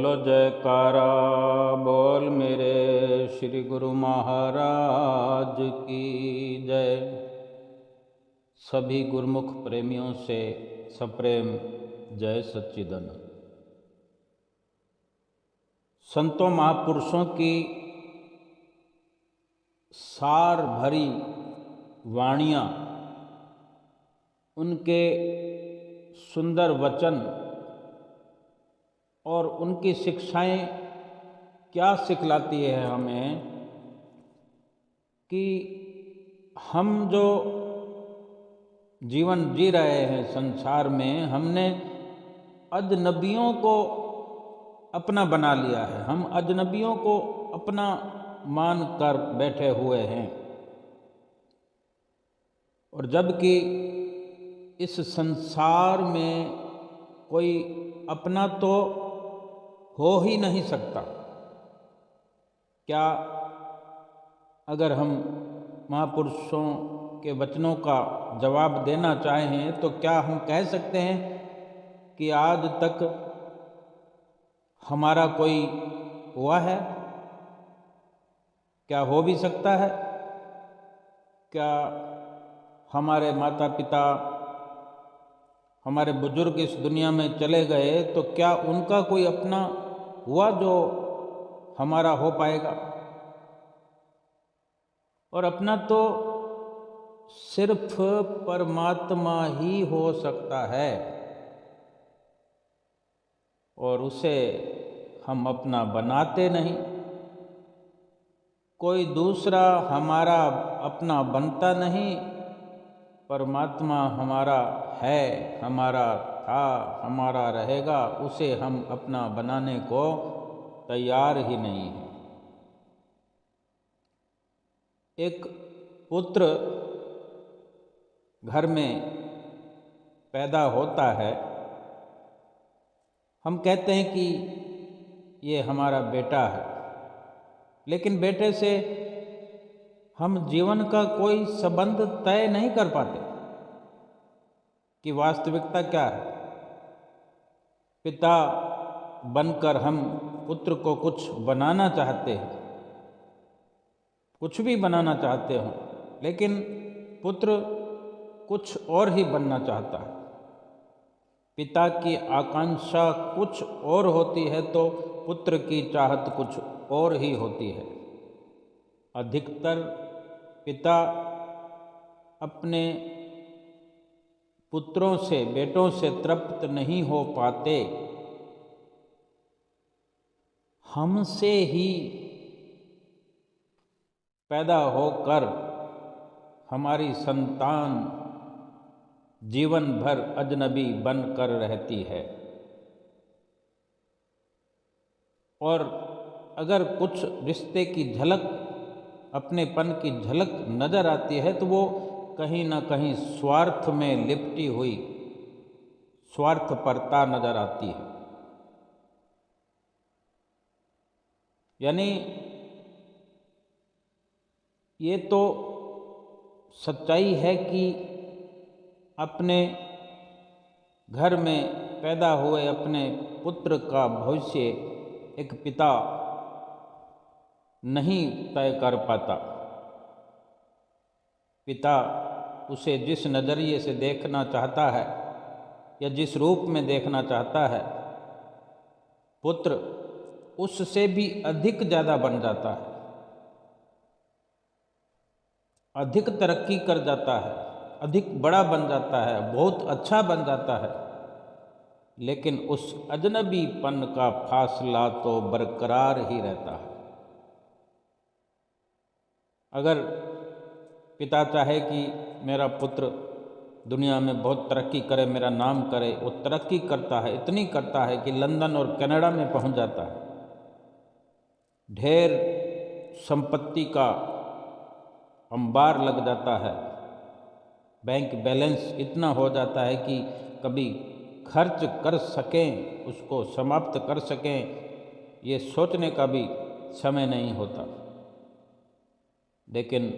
बोलो जयकारा बोल मेरे श्री गुरु महाराज की जय। सभी गुरुमुख प्रेमियों से सप्रेम जय सच्चिदानंद। संतों महापुरुषों की सार भरी वाणियाँ, उनके सुंदर वचन और उनकी शिक्षाएं क्या सिखलाती है हमें कि हम जो जीवन जी रहे हैं संसार में, हमने अजनबियों को अपना बना लिया है। हम अजनबियों को अपना मान कर बैठे हुए हैं, और जबकि इस संसार में कोई अपना तो हो ही नहीं सकता। क्या अगर हम महापुरुषों के वचनों का जवाब देना चाहें तो क्या हम कह सकते हैं कि आज तक हमारा कोई हुआ है? क्या हो भी सकता है? क्या हमारे माता पिता, हमारे बुजुर्ग इस दुनिया में चले गए तो क्या उनका कोई अपना हुआ जो हमारा हो पाएगा? और अपना तो सिर्फ परमात्मा ही हो सकता है, और उसे हम अपना बनाते नहीं। कोई दूसरा हमारा अपना बनता नहीं। परमात्मा हमारा है, हमारा था, हमारा रहेगा, उसे हम अपना बनाने को तैयार ही नहीं है। एक पुत्र घर में पैदा होता है, हम कहते हैं कि ये हमारा बेटा है, लेकिन बेटे से हम जीवन का कोई संबंध तय नहीं कर पाते कि वास्तविकता क्या है। पिता बनकर हम पुत्र को कुछ बनाना चाहते हैं, कुछ भी बनाना चाहते हो, लेकिन पुत्र कुछ और ही बनना चाहता है। पिता की आकांक्षा कुछ और होती है तो पुत्र की चाहत कुछ और ही होती है। अधिकतर पिता अपने पुत्रों से, बेटों से तृप्त नहीं हो पाते। हमसे ही पैदा होकर हमारी संतान जीवन भर अजनबी बनकर रहती है, और अगर कुछ रिश्ते की झलक, अपनेपन की झलक नजर आती है तो वो कहीं ना कहीं स्वार्थ में लिपटी हुई स्वार्थपरता नजर आती है। यानी ये तो सच्चाई है कि अपने घर में पैदा हुए अपने पुत्र का भविष्य एक पिता नहीं तय कर पाता। पिता उसे जिस नज़रिए से देखना चाहता है या जिस रूप में देखना चाहता है, पुत्र उससे भी अधिक ज़्यादा बन जाता है, अधिक तरक्की कर जाता है, अधिक बड़ा बन जाता है, बहुत अच्छा बन जाता है, लेकिन उस अजनबीपन का फासला तो बरकरार ही रहता है। अगर पिता चाहे कि मेरा पुत्र दुनिया में बहुत तरक्की करे, मेरा नाम करे, वो तरक्की करता है, इतनी करता है कि लंदन और कनाडा में पहुंच जाता है, ढेर संपत्ति का अंबार लग जाता है, बैंक बैलेंस इतना हो जाता है कि कभी खर्च कर सकें, उसको समाप्त कर सकें, ये सोचने का भी समय नहीं होता। लेकिन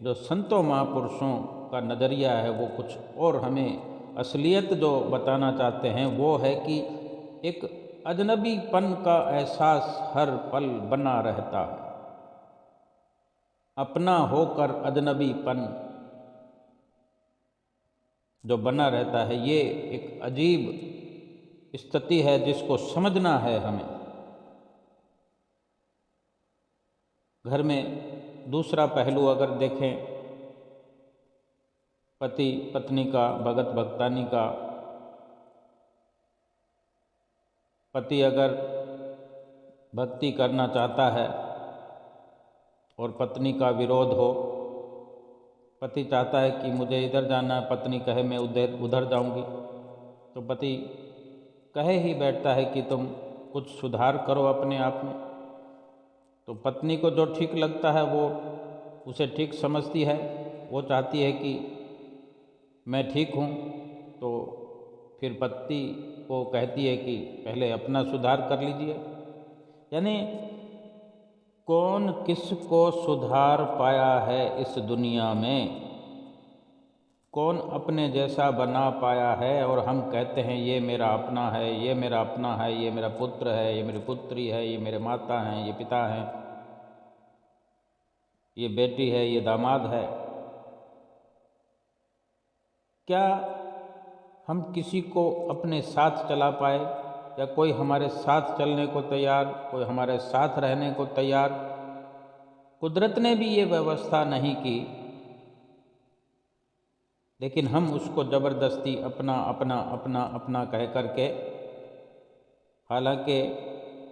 जो संतों महापुरुषों का नज़रिया है वो कुछ और हमें असलियत जो बताना चाहते हैं वो है कि एक अजनबीपन का एहसास हर पल बना रहता है। अपना होकर अजनबीपन जो बना रहता है, ये एक अजीब स्थिति है जिसको समझना है हमें। घर में दूसरा पहलू अगर देखें, पति पत्नी का, भगत भगतानी का, पति अगर भक्ति करना चाहता है और पत्नी का विरोध हो, पति चाहता है कि मुझे इधर जाना है, पत्नी कहे मैं उधर जाऊंगी, तो पति कहे ही बैठता है कि तुम कुछ सुधार करो अपने आप में। तो पत्नी को जो ठीक लगता है वो उसे ठीक समझती है, वो चाहती है कि मैं ठीक हूँ, तो फिर पति को कहती है कि पहले अपना सुधार कर लीजिए। यानी कौन किसको सुधार पाया है इस दुनिया में, कौन अपने जैसा बना पाया है, और हम कहते हैं ये मेरा अपना है, ये मेरा अपना है, ये मेरा पुत्र है, ये मेरी पुत्री है, ये मेरे माता हैं, ये पिता हैं, ये बेटी है, ये दामाद है। क्या हम किसी को अपने साथ चला पाए, या कोई हमारे साथ चलने को तैयार, कोई हमारे साथ रहने को तैयार? कुदरत ने भी ये व्यवस्था नहीं की, लेकिन हम उसको ज़बरदस्ती अपना अपना अपना अपना कह करके, हालांकि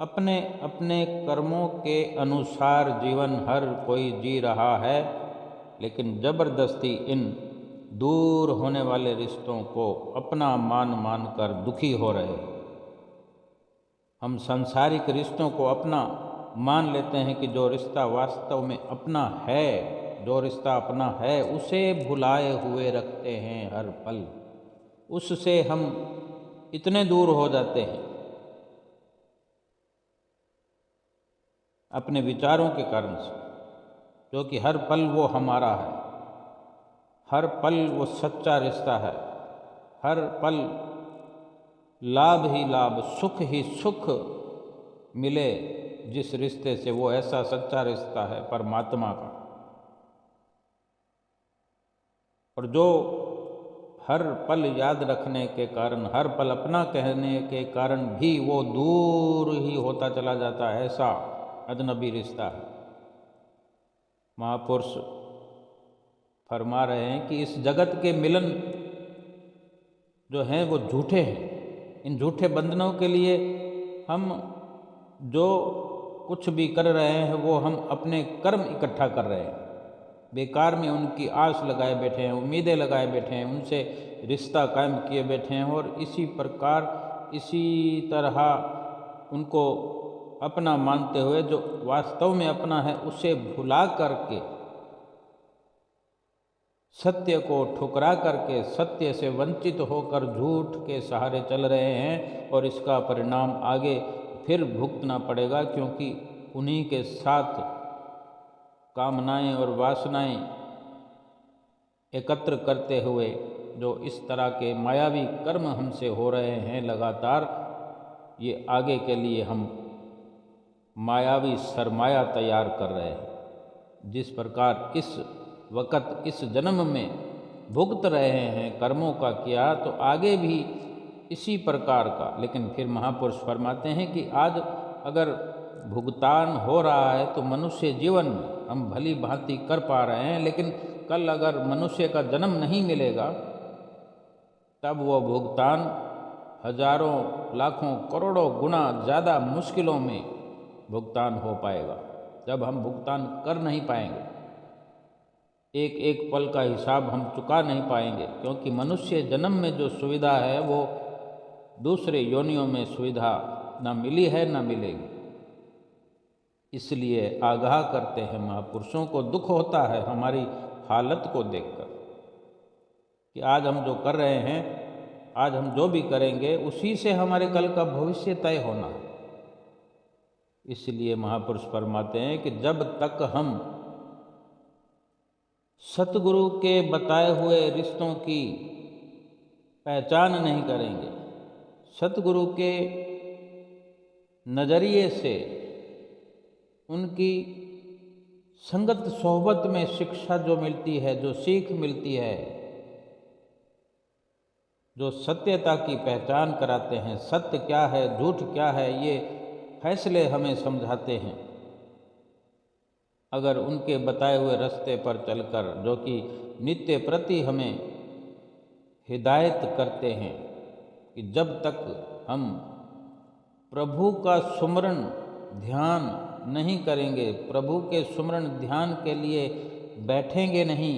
अपने अपने कर्मों के अनुसार जीवन हर कोई जी रहा है, लेकिन ज़बरदस्ती इन दूर होने वाले रिश्तों को अपना मान मान कर दुखी हो रहे। हम सांसारिक रिश्तों को अपना मान लेते हैं कि जो रिश्ता वास्तव में अपना है, जो रिश्ता अपना है, उसे भुलाए हुए रखते हैं हर पल। उससे हम इतने दूर हो जाते हैं अपने विचारों के कारण से, जो कि हर पल वो हमारा है, हर पल वो सच्चा रिश्ता है, हर पल लाभ ही लाभ, सुख ही सुख मिले जिस रिश्ते से, वो ऐसा सच्चा रिश्ता है परमात्मा का। और जो हर पल याद रखने के कारण, हर पल अपना कहने के कारण भी वो दूर ही होता चला जाता है, ऐसा अजनबी रिश्ता है। महापुरुष फरमा रहे हैं कि इस जगत के मिलन जो हैं वो झूठे हैं। इन झूठे बंधनों के लिए हम जो कुछ भी कर रहे हैं वो हम अपने कर्म इकट्ठा कर रहे हैं, बेकार में उनकी आस लगाए बैठे हैं, उम्मीदें लगाए बैठे हैं, उनसे रिश्ता कायम किए बैठे हैं, और इसी प्रकार इसी तरह उनको अपना मानते हुए जो वास्तव में अपना है उसे भुला करके, सत्य को ठुकरा करके, सत्य से वंचित होकर झूठ के सहारे चल रहे हैं, और इसका परिणाम आगे फिर भुगतना पड़ेगा, क्योंकि उन्हीं के साथ कामनाएं और वासनाएं एकत्र करते हुए जो इस तरह के मायावी कर्म हमसे हो रहे हैं लगातार, ये आगे के लिए हम मायावी सरमाया तैयार कर रहे हैं। जिस प्रकार इस वक़्त इस जन्म में भुगत रहे हैं कर्मों का किया, तो आगे भी इसी प्रकार का। लेकिन फिर महापुरुष फरमाते हैं कि आज अगर भुगतान हो रहा है तो मनुष्य जीवन में हम भली भांति कर पा रहे हैं, लेकिन कल अगर मनुष्य का जन्म नहीं मिलेगा तब वो भुगतान हजारों लाखों करोड़ों गुना ज़्यादा मुश्किलों में भुगतान हो पाएगा, जब हम भुगतान कर नहीं पाएंगे, एक एक पल का हिसाब हम चुका नहीं पाएंगे, क्योंकि मनुष्य जन्म में जो सुविधा है वो दूसरे योनियों में सुविधा ना मिली है ना मिलेगी। इसलिए आगाह करते हैं महापुरुषों को दुख होता है हमारी हालत को देखकर कि आज हम जो कर रहे हैं, आज हम जो भी करेंगे उसी से हमारे कल का भविष्य तय होना है। इसलिए महापुरुष फरमाते हैं कि जब तक हम सतगुरु के बताए हुए रिश्तों की पहचान नहीं करेंगे, सतगुरु के नज़रिए से, उनकी संगत सोहबत में शिक्षा जो मिलती है, जो सीख मिलती है, जो सत्यता की पहचान कराते हैं, सत्य क्या है, झूठ क्या है, ये फैसले हमें समझाते हैं। अगर उनके बताए हुए रास्ते पर चलकर, जो कि नित्य प्रति हमें हिदायत करते हैं कि जब तक हम प्रभु का सुमरण ध्यान नहीं करेंगे, प्रभु के सुमरण ध्यान के लिए बैठेंगे नहीं,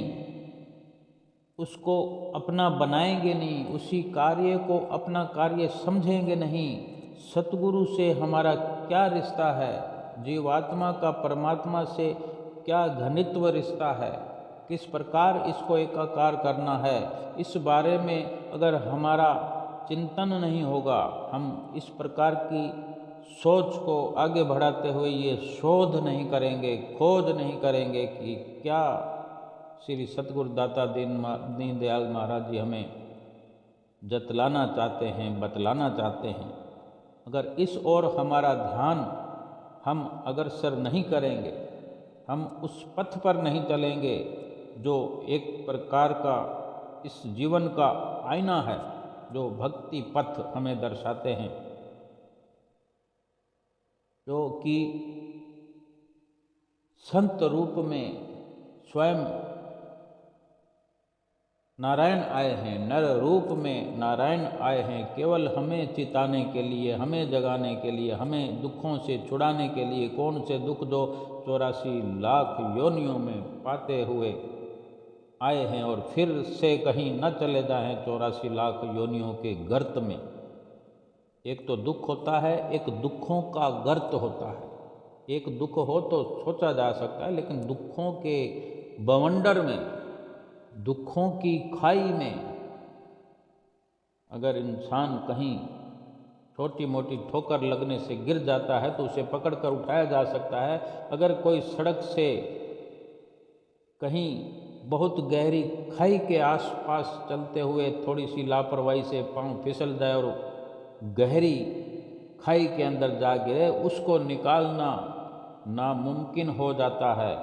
उसको अपना बनाएंगे नहीं, उसी कार्य को अपना कार्य समझेंगे नहीं, सतगुरु से हमारा क्या रिश्ता है, जीवात्मा का परमात्मा से क्या घनित्व रिश्ता है, किस प्रकार इसको एकाकार करना है, इस बारे में अगर हमारा चिंतन नहीं होगा, हम इस प्रकार की सोच को आगे बढ़ाते हुए ये शोध नहीं करेंगे, खोज नहीं करेंगे कि क्या श्री सतगुरु दाता दीनदयाल महाराज जी हमें जतलाना चाहते हैं, बतलाना चाहते हैं। अगर इस ओर हमारा ध्यान हम अग्रसर नहीं करेंगे, हम उस पथ पर नहीं चलेंगे जो एक प्रकार का इस जीवन का आईना है, जो भक्ति पथ हमें दर्शाते हैं, जो कि संत रूप में स्वयं नारायण आए हैं, नर रूप में नारायण आए हैं, केवल हमें चिताने के लिए, हमें जगाने के लिए, हमें दुखों से छुड़ाने के लिए। कौन से दुख जो 84 लाख योनियों में पाते हुए आए हैं और फिर से कहीं न चले जाएं 84 लाख योनियों के गर्त में। एक तो दुख होता है, एक दुखों का गर्त होता है। एक दुख हो तो सोचा जा सकता है, लेकिन दुखों के बवंडर में, दुखों की खाई में अगर इंसान कहीं छोटी मोटी ठोकर लगने से गिर जाता है तो उसे पकड़कर उठाया जा सकता है। अगर कोई सड़क से कहीं बहुत गहरी खाई के आसपास चलते हुए थोड़ी सी लापरवाही से पांव फिसल जाए और गहरी खाई के अंदर जा गिरे, उसको निकालना नामुमकिन हो जाता है,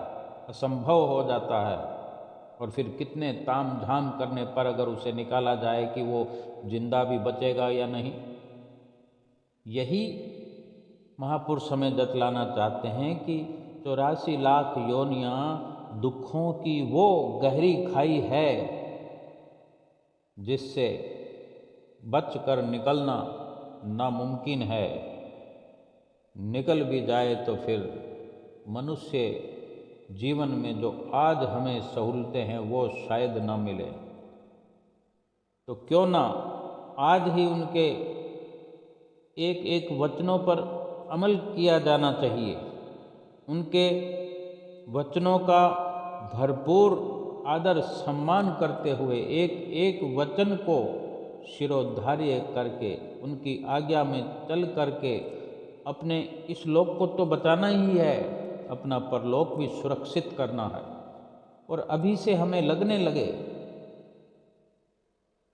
असंभव हो जाता है। और फिर कितने ताम झाम करने पर अगर उसे निकाला जाए कि वो जिंदा भी बचेगा या नहीं। यही महापुरुष हमें जतलाना चाहते हैं कि 84 लाख योनियां दुखों की वो गहरी खाई है जिससे बचकर निकलना नामुमकिन है। निकल भी जाए तो फिर मनुष्य जीवन में जो आज हमें सहूलतें हैं वो शायद ना मिले। तो क्यों ना आज ही उनके एक एक वचनों पर अमल किया जाना चाहिए। उनके वचनों का भरपूर आदर सम्मान करते हुए एक एक वचन को शिरोधार्य करके, उनकी आज्ञा में चल करके अपने इस लोक को तो बचाना ही है, अपना परलोक भी सुरक्षित करना है। और अभी से हमें लगने लगे,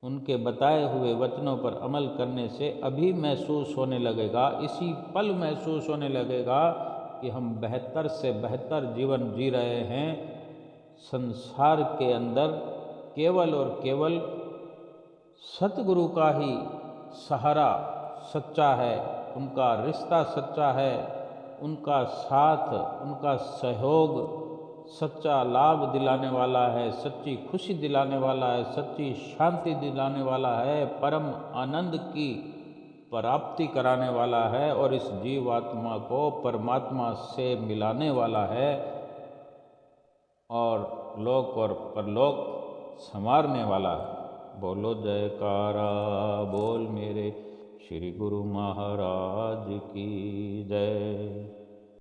उनके बताए हुए वचनों पर अमल करने से अभी महसूस होने लगेगा, इसी पल महसूस होने लगेगा कि हम बेहतर से बेहतर जीवन जी रहे हैं। संसार के अंदर केवल और केवल सतगुरु का ही सहारा सच्चा है, उनका रिश्ता सच्चा है, उनका साथ, उनका सहयोग सच्चा लाभ दिलाने वाला है, सच्ची खुशी दिलाने वाला है, सच्ची शांति दिलाने वाला है, परम आनंद की प्राप्ति कराने वाला है और इस जीवात्मा को परमात्मा से मिलाने वाला है और लोक और परलोक संवारने वाला है। बोलो जयकारा बोल मेरे श्री गुरु महाराज की जय।